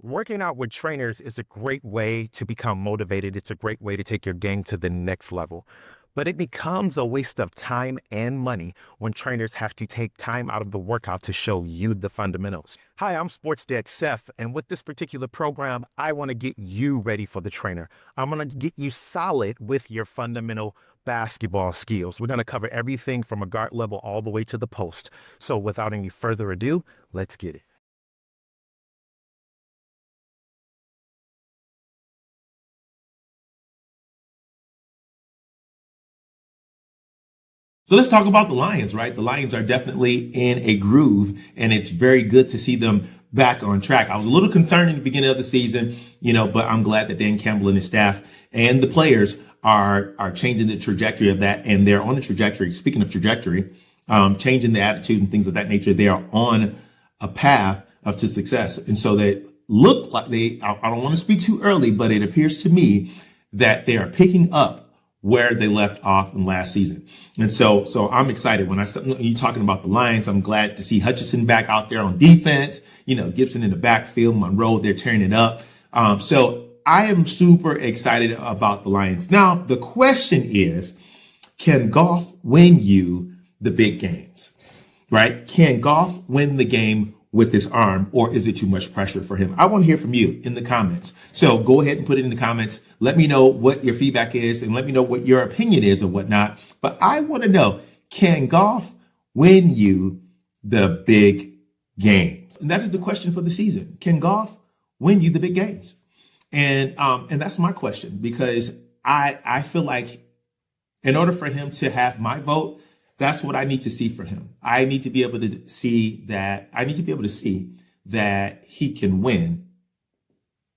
Working out with trainers is a great way to become motivated. It's a great way to take your game to the next level. But it becomes a waste of time and money when trainers have to take time out of the workout to show you the fundamentals. Hi, I'm Sports Dad Seth, and with this particular program, I want to get you ready for the trainer. I'm going to get you solid with your fundamental basketball skills. We're going to cover everything from a guard level all the way to the post. So without any further ado, let's get it. So let's talk about the Lions, right? The Lions are definitely in a groove, and it's very good to see them back on track. I was a little concerned in the beginning of the season, but I'm glad that Dan Campbell and his staff and the players are changing the trajectory of that, and they're on the trajectory. Speaking of trajectory, changing the attitude and things of that nature, they are on a path to success. And so they look like I don't want to speak too early, but it appears to me that they are picking up where they left off in last season. And so I'm excited when you talking about the Lions. I'm glad to see Hutchinson back out there on defense, Gibson in the backfield, Monroe, they're tearing it up. So I am super excited about the Lions. Now, the question is, can Goff win you the big games, right? Can Goff win the game with his arm, or is it too much pressure for him? I want to hear from you in the comments. So go ahead and put it in the comments. Let me know what your feedback is and let me know what your opinion is or whatnot. But I want to know, can Goff win you the big games? And that is the question for the season. Can Goff win you the big games? And that's my question, because I feel like in order for him to have my vote, that's what I need to see for him. I need to be able to see that. He can win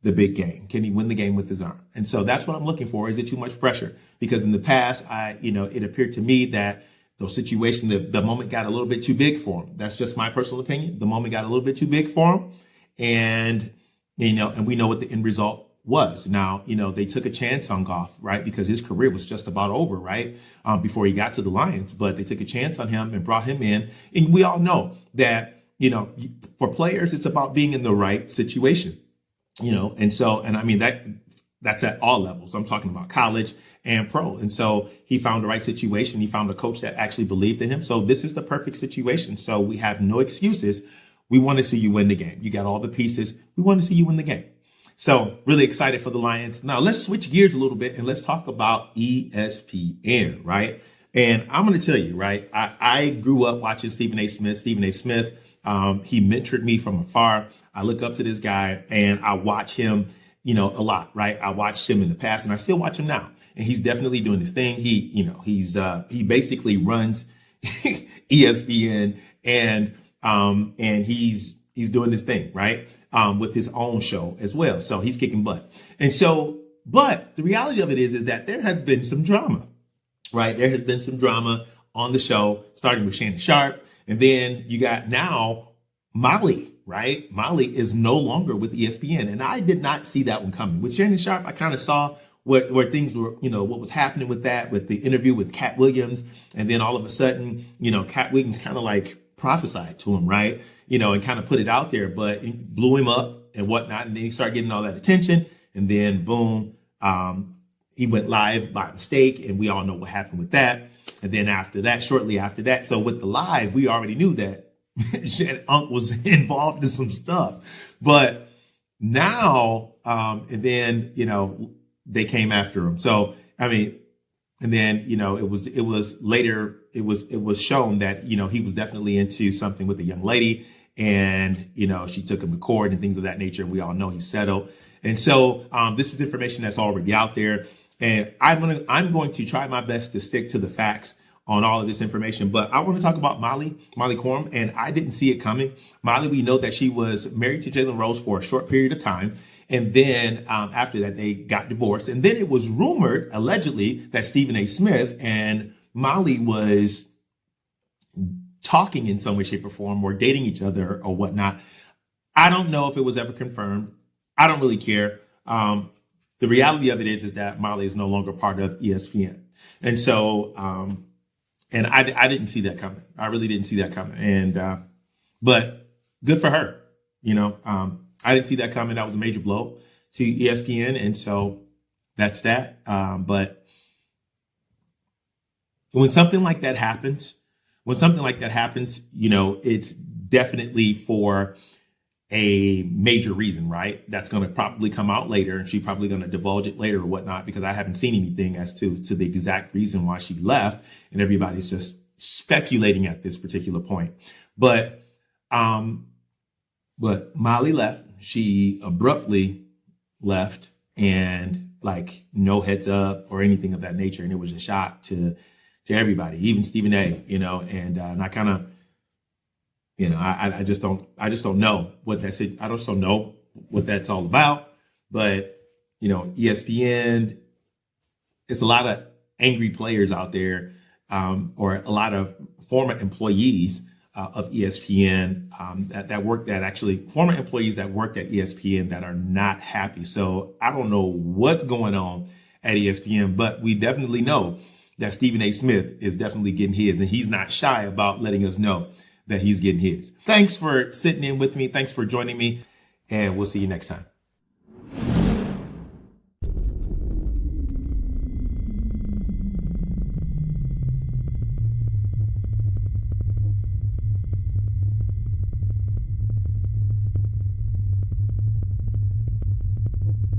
the big game. Can he win the game with his arm? And so that's what I'm looking for. Is it too much pressure? Because in the past, it appeared to me that those situations, the moment got a little bit too big for him. That's just my personal opinion. The moment got a little bit too big for him. And we know what the end result was. Now, they took a chance on Goff, right? Because his career was just about over, right? Before he got to the Lions, but they took a chance on him and brought him in. And we all know that, for players, it's about being in the right situation, and I mean, that's at all levels. I'm talking about college and pro. And so he found the right situation. He found a coach that actually believed in him. So this is the perfect situation. So we have no excuses. We want to see you win the game. You got all the pieces. We want to see you win the game. So really excited for the Lions. Now let's switch gears a little bit and let's talk about ESPN, right? And I'm going to tell you, right? I grew up watching Stephen A. Smith. Stephen A. Smith, he mentored me from afar. I look up to this guy and I watch him, a lot, right? I watched him in the past and I still watch him now. And he's definitely doing his thing. He basically runs ESPN and he's doing his thing, right? With his own show as well. So he's kicking butt. And so, but the reality of it is that there has been some drama, right? There has been some drama on the show, starting with Shannon Sharp. And then you got now Molly, right? Molly is no longer with ESPN. And I did not see that one coming. With Shannon Sharp, I kind of saw where things were, what was happening with that, with the interview with Cat Williams. And then all of a sudden, Cat Williams kind of like prophesied to him, right? And kind of put it out there, but it blew him up and whatnot. And then he started getting all that attention. And then boom, he went live by mistake. And we all know what happened with that. And then shortly after that, so with the live, we already knew that Shannon Unk was involved in some stuff. But now, and then, they came after him. So, I mean, and then, it was later, it was shown that, he was definitely into something with a young lady and, she took him to court and things of that nature. And we all know he settled. And so, this is information that's already out there. And I'm going to try my best to stick to the facts on all of this information. But I want to talk about Molly Qerim, and I didn't see it coming. Molly, we know that she was married to Jalen Rose for a short period of time. And then after that, they got divorced. And then it was rumored, allegedly, that Stephen A. Smith and Molly was talking in some way, shape, or form, or dating each other or whatnot. I don't know if it was ever confirmed. I don't really care. The reality of it is that Molly is no longer part of ESPN. And so, and I didn't see that coming. I really didn't see that coming. And, but good for her. I didn't see that coming. That was a major blow to ESPN. And so that's that. But when something like that happens, it's definitely for a major reason, right? That's going to probably come out later, and she's probably going to divulge it later or whatnot, because I haven't seen anything as to the exact reason why she left, and everybody's just speculating at this particular point. But Molly left. She abruptly left, and like no heads up or anything of that nature, and it was a shock to everybody, even Stephen A. And I kind of. I just don't know what that's it. I just don't know what that's all about. But, ESPN, it's a lot of angry players out there, or a lot of former employees of ESPN former employees that worked at ESPN that are not happy. So I don't know what's going on at ESPN, but we definitely know that Stephen A. Smith is definitely getting his, and he's not shy about letting us know that he's getting his. Thanks for sitting in with me. Thanks for joining me, and we'll see you next time.